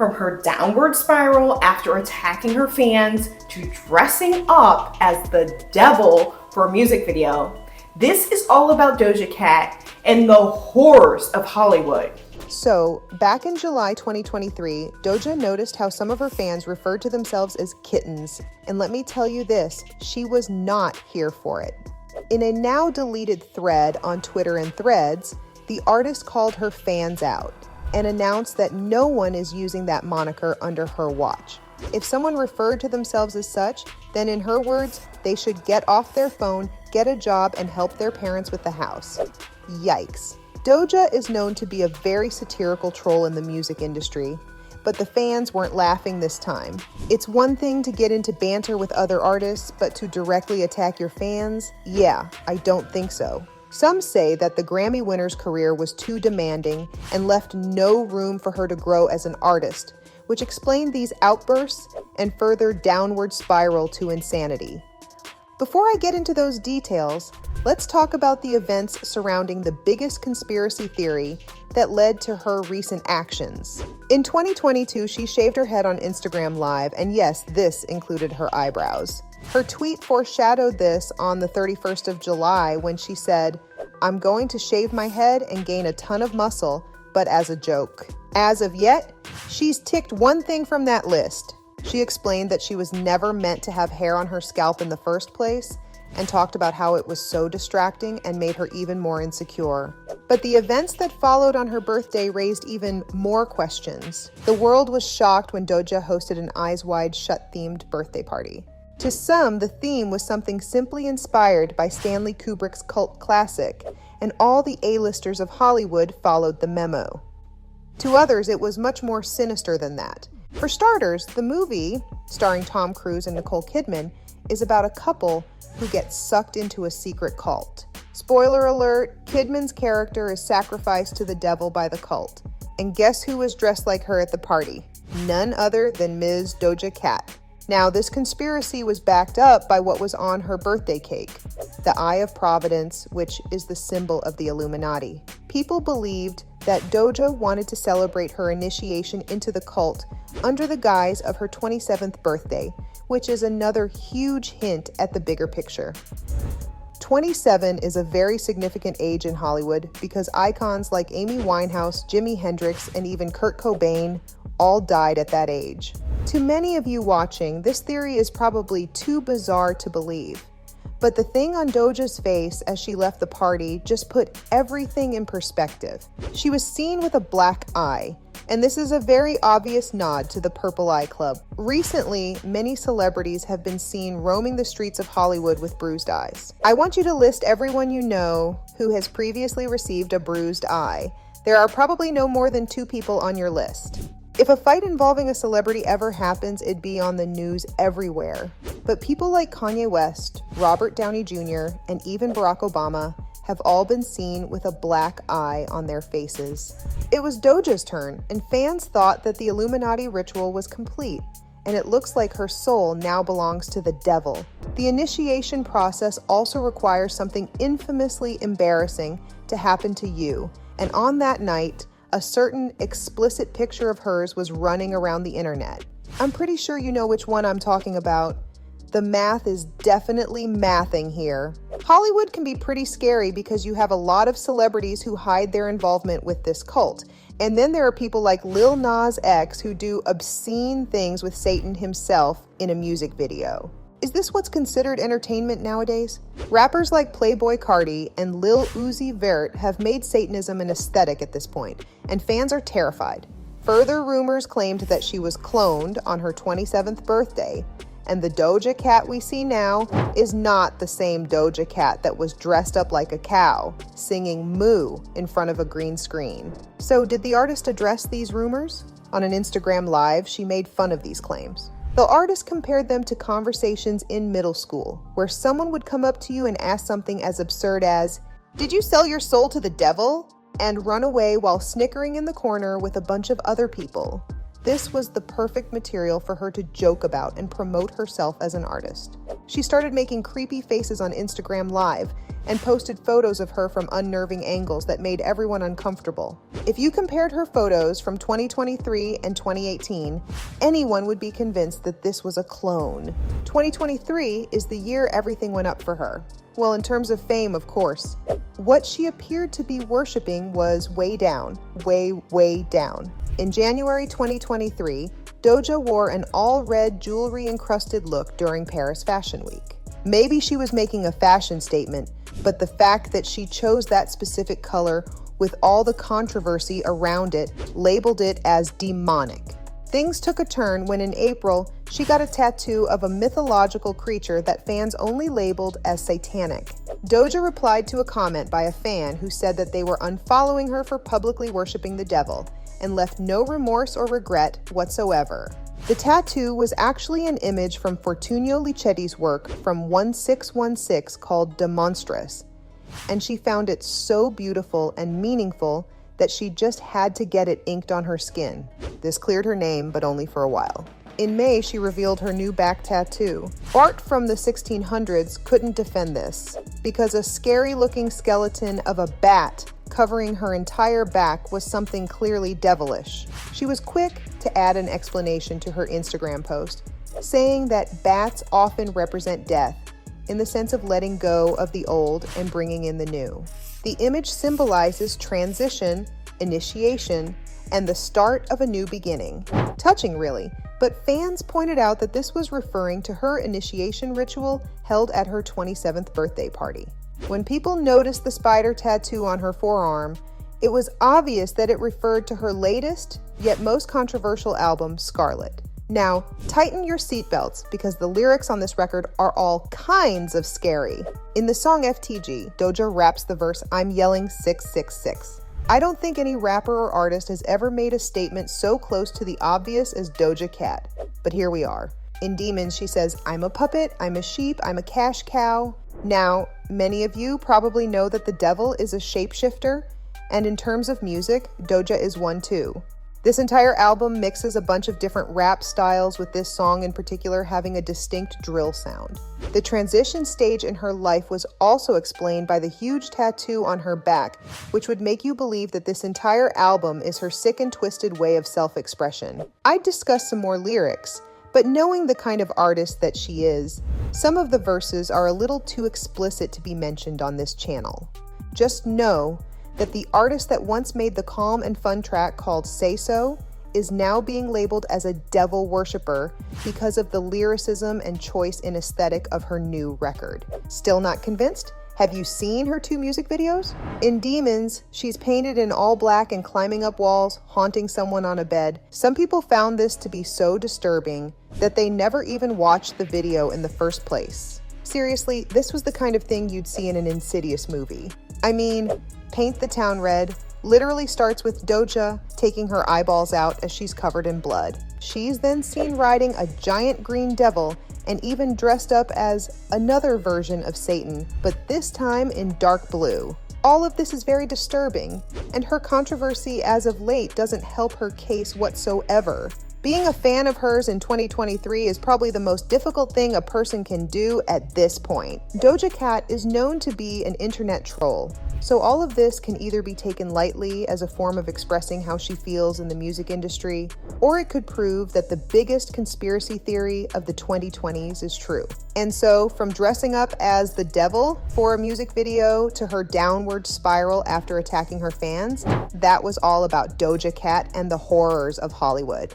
From her downward spiral after attacking her fans to dressing up as the devil for a music video, this is all about Doja Cat and the horrors of Hollywood. So, back in July 2023, Doja noticed how some of her fans referred to themselves as kittens. And let me tell you this, she was not here for it. In a now deleted thread on Twitter and Threads, the artist called her fans out and announced that no one is using that moniker under her watch. If someone referred to themselves as such, then in her words, they should get off their phone, get a job, and help their parents with the house. Yikes. Doja is known to be a very satirical troll in the music industry, but the fans weren't laughing this time. It's one thing to get into banter with other artists, but to directly attack your fans? Yeah, I don't think so. Some say that the Grammy winner's career was too demanding and left no room for her to grow as an artist, which explained these outbursts and further downward spiral to insanity. Before I get into those details, let's talk about the events surrounding the biggest conspiracy theory that led to her recent actions. In 2022, she shaved her head on Instagram Live, and yes, this included her eyebrows. Her tweet foreshadowed this on the 31st of July when she said, "I'm going to shave my head and gain a ton of muscle, but as a joke." As of yet, she's ticked one thing from that list. She explained that she was never meant to have hair on her scalp in the first place and talked about how it was so distracting and made her even more insecure. But the events that followed on her birthday raised even more questions. The world was shocked when Doja hosted an Eyes Wide Shut themed birthday party. To some, the theme was something simply inspired by Stanley Kubrick's cult classic, and all the A-listers of Hollywood followed the memo. To others, it was much more sinister than that. For starters, the movie, starring Tom Cruise and Nicole Kidman, is about a couple who gets sucked into a secret cult. Spoiler alert, Kidman's character is sacrificed to the devil by the cult. And guess who was dressed like her at the party? None other than Ms. Doja Cat. Now, this conspiracy was backed up by what was on her birthday cake, the Eye of Providence, which is the symbol of the Illuminati. People believed that Doja wanted to celebrate her initiation into the cult under the guise of her 27th birthday, which is another huge hint at the bigger picture. 27 is a very significant age in Hollywood because icons like Amy Winehouse, Jimi Hendrix, and even Kurt Cobain all died at that age. To many of you watching, this theory is probably too bizarre to believe. But the thing on Doja's face as she left the party just put everything in perspective. She was seen with a black eye, and this is a very obvious nod to the Purple Eye Club. Recently, many celebrities have been seen roaming the streets of Hollywood with bruised eyes. I want you to list everyone you know who has previously received a bruised eye. There are probably no more than 2 people on your list. If a fight involving a celebrity ever happens, it'd be on the news everywhere. But people like Kanye West, Robert Downey Jr., and even Barack Obama have all been seen with a black eye on their faces. It was Doja's turn, and fans thought that the Illuminati ritual was complete, and it looks like her soul now belongs to the devil. The initiation process also requires something infamously embarrassing to happen to you, and on that night, a certain explicit picture of hers was running around the internet. I'm pretty sure you know which one I'm talking about. The math is definitely mathing here. Hollywood can be pretty scary because you have a lot of celebrities who hide their involvement with this cult. And then there are people like Lil Nas X who do obscene things with Satan himself in a music video. Is this what's considered entertainment nowadays? Rappers like Playboi Carti and Lil Uzi Vert have made Satanism an aesthetic at this point, and fans are terrified. Further rumors claimed that she was cloned on her 27th birthday, and the Doja Cat we see now is not the same Doja Cat that was dressed up like a cow, singing Moo in front of a green screen. So did the artist address these rumors? On an Instagram Live, she made fun of these claims. The artist compared them to conversations in middle school, where someone would come up to you and ask something as absurd as, "Did you sell your soul to the devil?" and run away while snickering in the corner with a bunch of other people. This was the perfect material for her to joke about and promote herself as an artist. She started making creepy faces on Instagram Live and posted photos of her from unnerving angles that made everyone uncomfortable. If you compared her photos from 2023 and 2018, anyone would be convinced that this was a clone. 2023 is the year everything went up for her. Well, in terms of fame, of course. What she appeared to be worshiping was way down, way down. In January 2023, Doja wore an all-red jewelry-encrusted look during Paris Fashion Week. Maybe she was making a fashion statement, but the fact that she chose that specific color with all the controversy around it labeled it as demonic. Things took a turn when in April, she got a tattoo of a mythological creature that fans only labeled as satanic. Doja replied to a comment by a fan who said that they were unfollowing her for publicly worshiping the devil and left no remorse or regret whatsoever. The tattoo was actually an image from Fortunio Licetti's work from 1616 called De Monstris, and she found it so beautiful and meaningful that she just had to get it inked on her skin. This cleared her name, but only for a while. In May, she revealed her new back tattoo. Art from the 1600s couldn't defend this, because a scary-looking skeleton of a bat covering her entire back was something clearly devilish. She was quick to add an explanation to her Instagram post, saying that bats often represent death, in the sense of letting go of the old and bringing in the new. The image symbolizes transition, initiation, and the start of a new beginning. Touching, really, but fans pointed out that this was referring to her initiation ritual held at her 27th birthday party. When people noticed the spider tattoo on her forearm, it was obvious that it referred to her latest, yet most controversial album, Scarlet. Now, tighten your seatbelts because the lyrics on this record are all kinds of scary. In the song FTG, Doja raps the verse, "I'm yelling 666. I don't think any rapper or artist has ever made a statement so close to the obvious as Doja Cat, but here we are. In Demons, she says, "I'm a puppet, I'm a sheep, I'm a cash cow." Now, many of you probably know that the devil is a shapeshifter, and in terms of music, Doja is one too. This entire album mixes a bunch of different rap styles, with this song in particular having a distinct drill sound. The transition stage in her life was also explained by the huge tattoo on her back, which would make you believe that this entire album is her sick and twisted way of self-expression. I'd discuss some more lyrics, but knowing the kind of artist that she is, some of the verses are a little too explicit to be mentioned on this channel. Just know that the artist that once made the calm and fun track called Say So is now being labeled as a devil worshiper because of the lyricism and choice in aesthetic of her new record. Still not convinced? Have you seen her 2 music videos? In Demons, she's painted in all black and climbing up walls, haunting someone on a bed. Some people found this to be so disturbing that they never even watched the video in the first place. Seriously, this was the kind of thing you'd see in an Insidious movie. I mean, Paint the Town Red literally starts with Doja taking her eyeballs out as she's covered in blood. She's then seen riding a giant green devil and even dressed up as another version of Satan, but this time in dark blue. All of this is very disturbing, and her controversy as of late doesn't help her case whatsoever. Being a fan of hers in 2023 is probably the most difficult thing a person can do at this point. Doja Cat is known to be an internet troll, so all of this can either be taken lightly as a form of expressing how she feels in the music industry, or it could prove that the biggest conspiracy theory of the 2020s is true. And so, from dressing up as the devil for a music video to her downward spiral after attacking her fans, that was all about Doja Cat and the horrors of Hollywood.